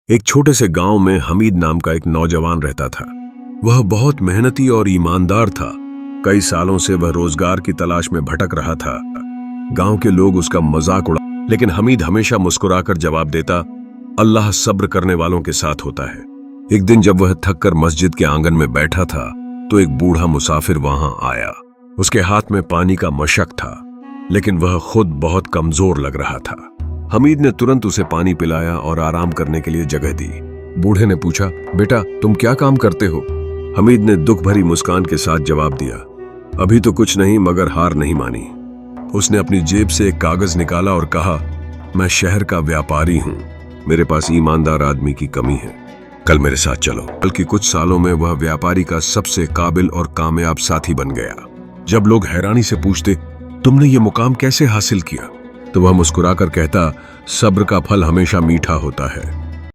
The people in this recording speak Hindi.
एक छोटे से गांव में हमीद नाम का एक नौजवान रहता था। वह बहुत मेहनती और ईमानदार था। कई सालों से वह रोजगार की तलाश में भटक रहा था। गांव के लोग उसका मजाक उड़ा, लेकिन हमीद हमेशा मुस्कुराकर जवाब देता, अल्लाह सब्र करने वालों के साथ होता है। एक दिन जब वह थक कर मस्जिद के आंगन में बैठा था तो एक बूढ़ा मुसाफिर वहां आया। उसके हाथ में पानी का मशक था, लेकिन वह खुद बहुत कमजोर लग रहा था। हमीद ने तुरंत उसे पानी पिलाया और आराम करने के लिए जगह दी। बूढ़े ने पूछा, बेटा तुम क्या काम करते हो? हमीद ने दुख भरी मुस्कान के साथ जवाब दिया, अभी तो कुछ नहीं, मगर हार नहीं मानी। उसने अपनी जेब से एक कागज निकाला और कहा, मैं शहर का व्यापारी हूं, मेरे पास ईमानदार आदमी की कमी है, कल मेरे साथ चलो। बल्कि कुछ सालों में वह व्यापारी का सबसे काबिल और कामयाब साथी बन गया। जब लोग हैरानी से पूछते, तुमने ये मुकाम कैसे हासिल किया, तो वह मुस्कुराकर कहता, सब्र का फल हमेशा मीठा होता है।